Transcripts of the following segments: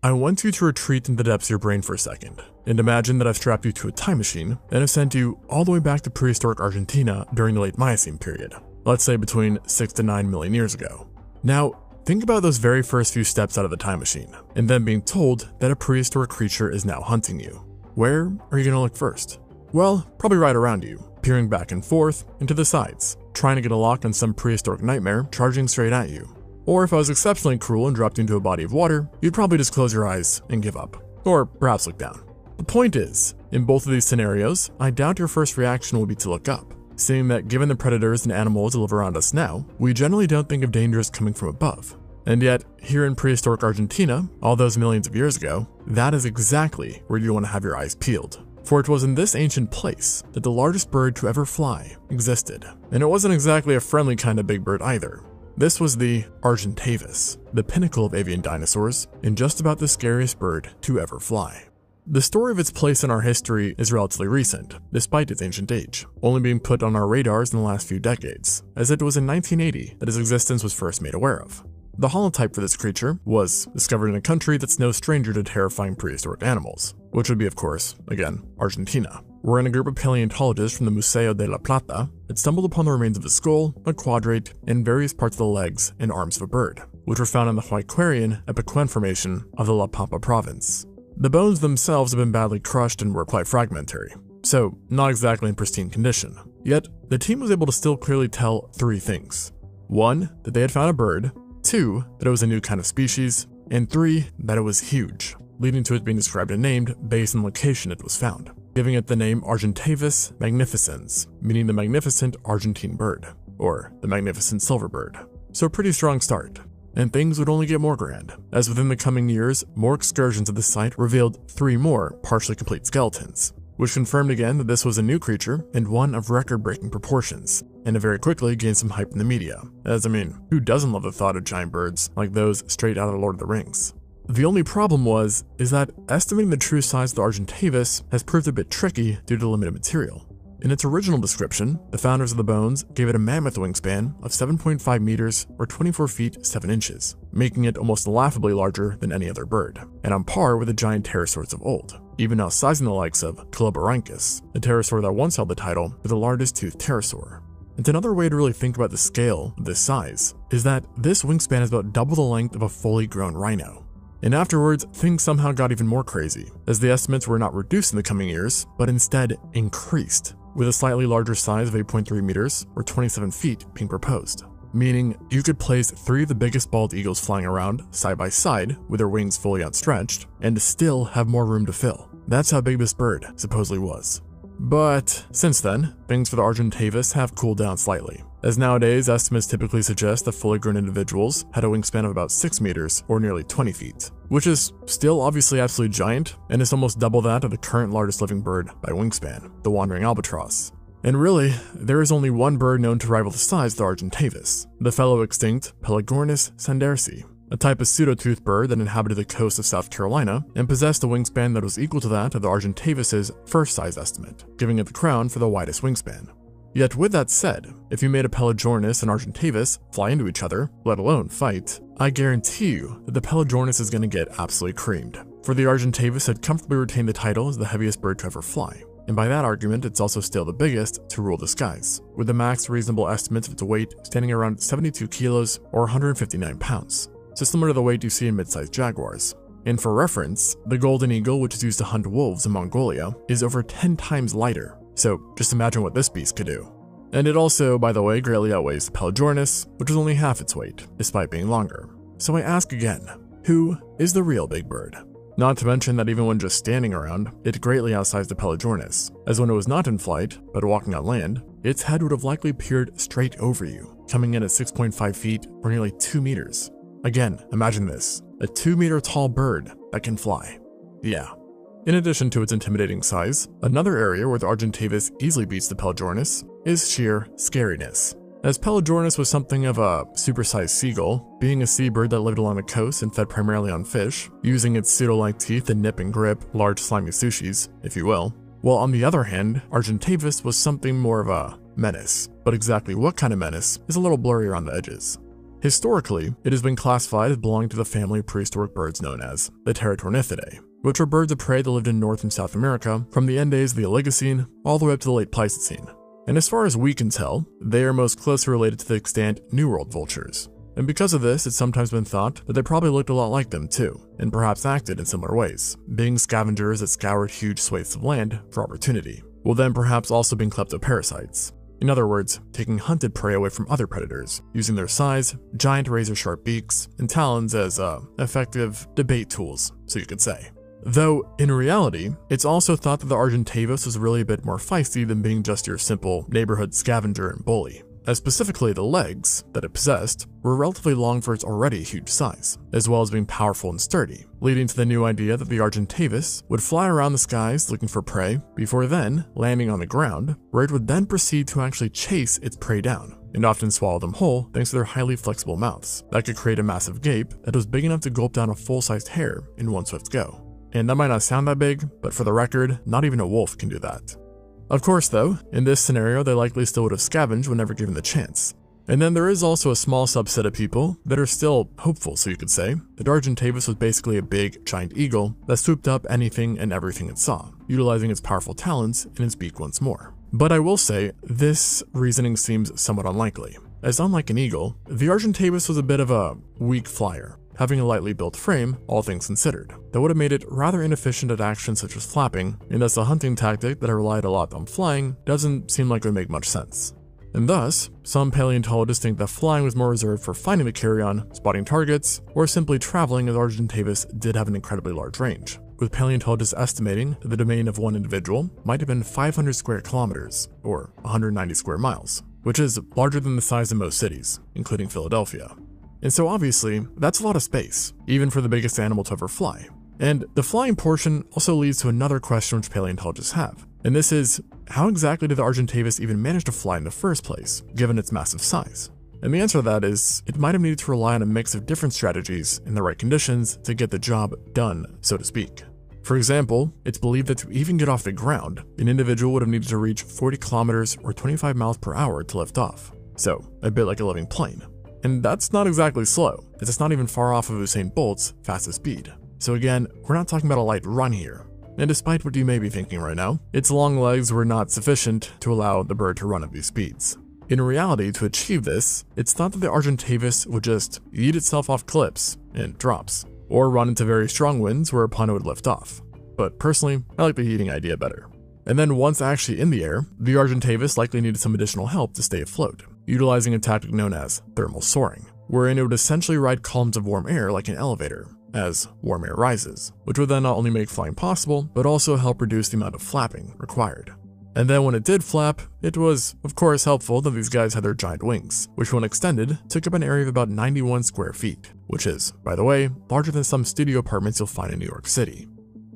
I want you to retreat into the depths of your brain for a second, and imagine that I've strapped you to a time machine and have sent you all the way back to prehistoric Argentina during the late Miocene period, let's say between 6 to 9 million years ago. Now, think about those very first few steps out of the time machine, and then being told that a prehistoric creature is now hunting you. Where are you going to look first? Well, probably right around you, peering back and forth, and to the sides, trying to get a lock on some prehistoric nightmare charging straight at you. Or if I was exceptionally cruel and dropped you into a body of water, you'd probably just close your eyes and give up. Or perhaps look down. The point is, in both of these scenarios, I doubt your first reaction will be to look up, seeing that given the predators and animals that live around us now, we generally don't think of dangers coming from above. And yet, here in prehistoric Argentina, all those millions of years ago, that is exactly where you want to have your eyes peeled. For it was in this ancient place that the largest bird to ever fly existed. And it wasn't exactly a friendly kind of big bird either. This was the Argentavis, the pinnacle of avian dinosaurs, and just about the scariest bird to ever fly. The story of its place in our history is relatively recent, despite its ancient age, only being put on our radars in the last few decades, as it was in 1980 that its existence was first made aware of. The holotype for this creature was discovered in a country that's no stranger to terrifying prehistoric animals, which would be, of course, again, Argentina, wherein a group of paleontologists from the Museo de la Plata had stumbled upon the remains of a skull, a quadrate, and various parts of the legs and arms of a bird, which were found in the Huayquarian Epecuén formation of the La Pampa province. The bones themselves had been badly crushed and were quite fragmentary, so not exactly in pristine condition. Yet, the team was able to still clearly tell 3 things. 1, that they had found a bird, 2, that it was a new kind of species, and 3, that it was huge, leading to it being described and named based on the location it was found, giving it the name Argentavis magnificens, meaning the magnificent Argentine bird, or the magnificent silver bird. So a pretty strong start. And things would only get more grand, as within the coming years, more excursions at the site revealed 3 more partially complete skeletons, which confirmed again that this was a new creature and one of record-breaking proportions, and it very quickly gained some hype in the media, as I mean, who doesn't love the thought of giant birds like those straight out of the Lord of the Rings? The only problem is that estimating the true size of the Argentavis has proved a bit tricky due to limited material. In its original description, the founders of the bones gave it a mammoth wingspan of 7.5 meters or 24 feet 7 inches, making it almost laughably larger than any other bird, and on par with the giant pterosaurs of old, even outsizing the likes of Coloborhynchus, a pterosaur that once held the title for the largest toothed pterosaur. And another way to really think about the scale of this size is that this wingspan is about double the length of a fully grown rhino. And afterwards, things somehow got even more crazy, as the estimates were not reduced in the coming years, but instead increased, with a slightly larger size of 8.3 meters or 27 feet being proposed. Meaning you could place 3 of the biggest bald eagles flying around side by side with their wings fully outstretched and still have more room to fill. That's how big this bird supposedly was. But since then, things for the Argentavis have cooled down slightly, as nowadays estimates typically suggest that fully grown individuals had a wingspan of about 6 meters or nearly 20 feet, which is still obviously absolutely giant and is almost double that of the current largest living bird by wingspan, the wandering albatross. And really, there is only one bird known to rival the size of the Argentavis, the fellow extinct Pelagornis sandersi, a type of pseudo-toothed bird that inhabited the coast of South Carolina and possessed a wingspan that was equal to that of the Argentavis' first size estimate, giving it the crown for the widest wingspan. Yet with that said, if you made a Pelagornis and Argentavis fly into each other, let alone fight, I guarantee you that the Pelagornis is going to get absolutely creamed, for the Argentavis had comfortably retained the title as the heaviest bird to ever fly. And by that argument, it's also still the biggest to rule the skies, with the max reasonable estimates of its weight standing around 72 kilos or 159 pounds. So similar to the weight you see in mid-sized jaguars. And for reference, the golden eagle, which is used to hunt wolves in Mongolia, is over 10 times lighter, so just imagine what this beast could do. And it also, by the way, greatly outweighs the Pelagornis, which is only half its weight, despite being longer. So I ask again, who is the real big bird? Not to mention that even when just standing around, it greatly outsized the Pelagornis, as when it was not in flight, but walking on land, its head would have likely peered straight over you, coming in at 6.5 feet or nearly 2 meters. Again, imagine this, a 2-meter tall bird that can fly. Yeah. In addition to its intimidating size, another area where the Argentavis easily beats the Pelagornis is sheer scariness. As Pelagornis was something of a supersized seagull, being a seabird that lived along the coast and fed primarily on fish, using its pseudo-like teeth to nip and grip large slimy sushis, if you will, while on the other hand, Argentavis was something more of a menace. But exactly what kind of menace is a little blurry around the edges. Historically, it has been classified as belonging to the family of prehistoric birds known as the Pterotornithidae, which are birds of prey that lived in North and South America from the end days of the Oligocene all the way up to the late Pleistocene. And as far as we can tell, they are most closely related to the extant New World vultures. And because of this, it's sometimes been thought that they probably looked a lot like them too, and perhaps acted in similar ways, being scavengers that scoured huge swathes of land for opportunity, while then perhaps also being kleptoparasites. In other words, taking hunted prey away from other predators, using their size, giant razor-sharp beaks, and talons as effective debate tools, so you could say. Though, in reality, it's also thought that the Argentavis was really a bit more feisty than being just your simple neighborhood scavenger and bully, as specifically the legs that it possessed were relatively long for its already huge size, as well as being powerful and sturdy, leading to the new idea that the Argentavis would fly around the skies looking for prey, before then landing on the ground, where it would then proceed to actually chase its prey down, and often swallow them whole thanks to their highly flexible mouths that could create a massive gape that was big enough to gulp down a full-sized hare in one swift go. And that might not sound that big, but for the record, not even a wolf can do that. Of course though, in this scenario they likely still would have scavenged whenever given the chance. And then there is also a small subset of people that are still hopeful, so you could say, that Argentavis was basically a big, giant eagle that swooped up anything and everything it saw, utilizing its powerful talons in its beak once more. But I will say, this reasoning seems somewhat unlikely, as unlike an eagle, the Argentavis was a bit of a weak flyer, having a lightly built frame, all things considered, that would have made it rather inefficient at actions such as flapping, and thus a hunting tactic that relied a lot on flying doesn't seem like it would make much sense. And thus, some paleontologists think that flying was more reserved for finding the carrion, spotting targets, or simply traveling, as Argentavis did have an incredibly large range, with paleontologists estimating that the domain of one individual might have been 500 square kilometers, or 190 square miles, which is larger than the size of most cities, including Philadelphia. And so obviously, that's a lot of space, even for the biggest animal to ever fly. And the flying portion also leads to another question which paleontologists have, and this is, how exactly did the Argentavis even manage to fly in the first place, given its massive size? And the answer to that is, it might have needed to rely on a mix of different strategies in the right conditions to get the job done, so to speak. For example, it's believed that to even get off the ground, an individual would have needed to reach 40 kilometers or 25 miles per hour to lift off, so a bit like a living plane. And that's not exactly slow, as it's not even far off of Usain Bolt's fastest speed. So again, we're not talking about a light run here. And despite what you may be thinking right now, its long legs were not sufficient to allow the bird to run at these speeds. In reality, to achieve this, it's thought that the Argentavis would just yeet itself off cliffs and drops, or run into very strong winds whereupon it would lift off. But personally, I like the yeeting idea better. And then once actually in the air, the Argentavis likely needed some additional help to stay afloat, utilizing a tactic known as thermal soaring, wherein it would essentially ride columns of warm air like an elevator, as warm air rises, which would then not only make flying possible, but also help reduce the amount of flapping required. And then when it did flap, it was, of course, helpful that these guys had their giant wings, which when extended, took up an area of about 91 square feet, which is, by the way, larger than some studio apartments you'll find in New York City.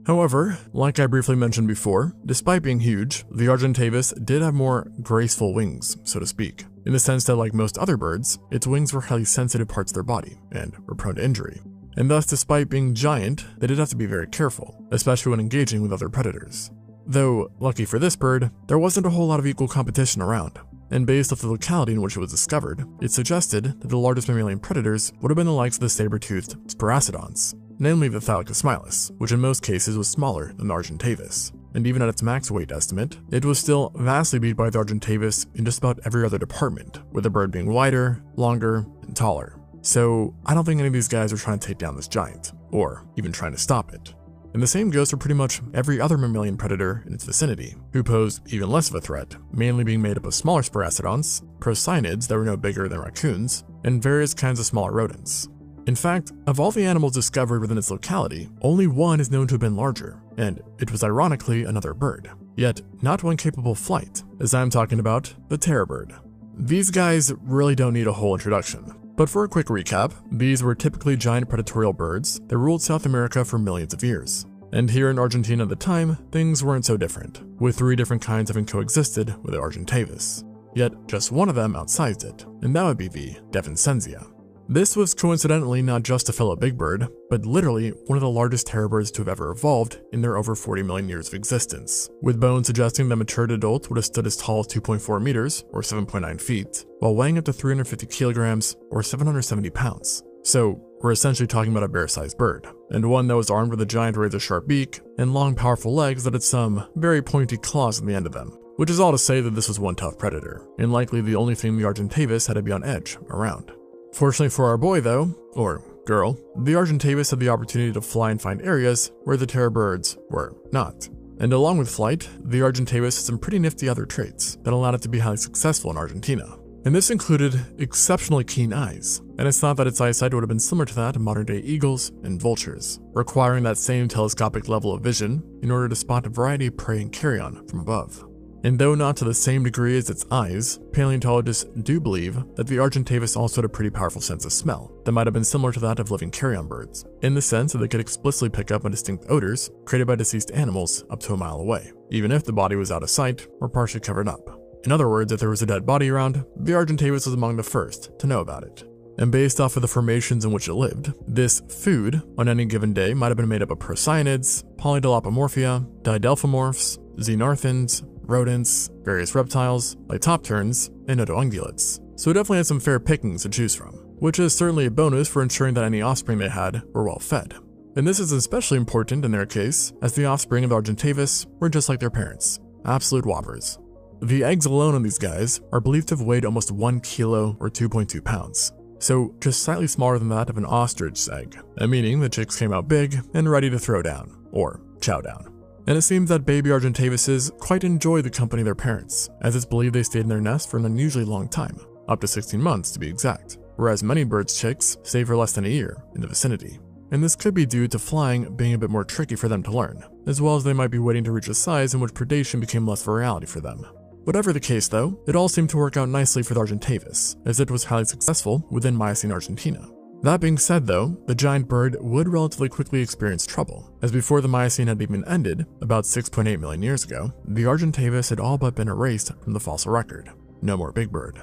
However, like I briefly mentioned before, despite being huge, the Argentavis did have more graceful wings, so to speak, in the sense that like most other birds, its wings were highly sensitive parts of their body, and were prone to injury. And thus, despite being giant, they did have to be very careful, especially when engaging with other predators. Though, lucky for this bird, there wasn't a whole lot of equal competition around, and based off the locality in which it was discovered, it suggested that the largest mammalian predators would have been the likes of the saber-toothed Sparassodonts, namely the Thalicosmilus, which in most cases was smaller than the Argentavis. And even at its max weight estimate, it was still vastly beat by the Argentavis in just about every other department, with the bird being wider, longer, and taller. So I don't think any of these guys are trying to take down this giant, or even trying to stop it. And the same goes for pretty much every other mammalian predator in its vicinity, who posed even less of a threat, mainly being made up of smaller Sparassodonts, procyonids that were no bigger than raccoons, and various kinds of smaller rodents. In fact, of all the animals discovered within its locality, only one is known to have been larger, and it was ironically another bird, yet not one capable of flight, as I'm talking about the terror bird. These guys really don't need a whole introduction. But for a quick recap, these were typically giant predatorial birds that ruled South America for millions of years. And here in Argentina at the time, things weren't so different, with 3 different kinds having coexisted with the Argentavis. Yet, just one of them outsized it, and that would be the Devonsensia. This was coincidentally not just a fellow big bird, but literally one of the largest terror birds to have ever evolved in their over 40 million years of existence, with bones suggesting that matured adults would have stood as tall as 2.4 meters, or 7.9 feet, while weighing up to 350 kilograms, or 770 pounds. So, we're essentially talking about a bear-sized bird, and one that was armed with a giant razor-sharp beak and long powerful legs that had some very pointy claws on the end of them, which is all to say that this was one tough predator, and likely the only thing the Argentavis had to be on edge around. Fortunately for our boy though, or girl, the Argentavis had the opportunity to fly and find areas where the terror birds were not. And along with flight, the Argentavis had some pretty nifty other traits that allowed it to be highly successful in Argentina. And this included exceptionally keen eyes, and it's thought that its eyesight would have been similar to that of modern-day eagles and vultures, requiring that same telescopic level of vision in order to spot a variety of prey and carrion from above. And though not to the same degree as its eyes, paleontologists do believe that the Argentavis also had a pretty powerful sense of smell that might have been similar to that of living carrion birds, in the sense that they could explicitly pick up on distinct odors created by deceased animals up to a mile away, even if the body was out of sight or partially covered up. In other words, if there was a dead body around, the Argentavis was among the first to know about it. And based off of the formations in which it lived, this food on any given day might have been made up of procyonids, Polydilopomorphia, didelphomorphs, xenarthins, rodents, various reptiles, Litopterns, and otoungulates. So it definitely had some fair pickings to choose from, which is certainly a bonus for ensuring that any offspring they had were well fed. And this is especially important in their case, as the offspring of the Argentavis were just like their parents, absolute whoppers. The eggs alone on these guys are believed to have weighed almost 1 kilo or 2.2 pounds, so just slightly smaller than that of an ostrich's egg, meaning the chicks came out big and ready to throw down, or chow down. And it seems that baby Argentavises quite enjoy the company of their parents, as it's believed they stayed in their nest for an unusually long time, up to 16 months to be exact, whereas many birds' chicks stay for less than a year in the vicinity. And this could be due to flying being a bit more tricky for them to learn, as well as they might be waiting to reach a size in which predation became less of a reality for them. Whatever the case though, it all seemed to work out nicely for the Argentavis, as it was highly successful within Miocene Argentina. That being said though, the giant bird would relatively quickly experience trouble, as before the Miocene had even ended, about 6.8 million years ago, the Argentavis had all but been erased from the fossil record. No more big bird.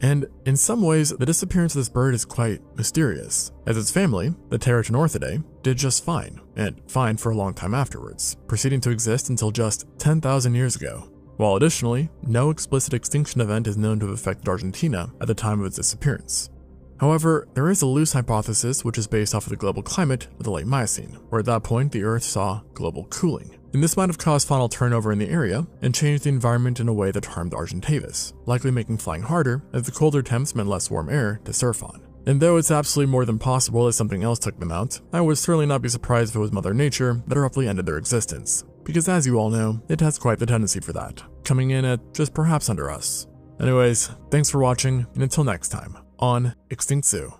And in some ways, the disappearance of this bird is quite mysterious, as its family, the Pterygonorthidae, did just fine, and fine for a long time afterwards, proceeding to exist until just 10,000 years ago. While additionally, no explicit extinction event is known to have affected Argentina at the time of its disappearance. However, there is a loose hypothesis which is based off of the global climate of the late Miocene, where at that point the Earth saw global cooling. And this might have caused faunal turnover in the area and changed the environment in a way that harmed the Argentavis, likely making flying harder as the colder temps meant less warm air to surf on. And though it's absolutely more than possible that something else took them out, I would certainly not be surprised if it was Mother Nature that abruptly ended their existence, because as you all know, it has quite the tendency for that, coming in at just perhaps under us. Anyways, thanks for watching, and until next time, on Extinct Zoo.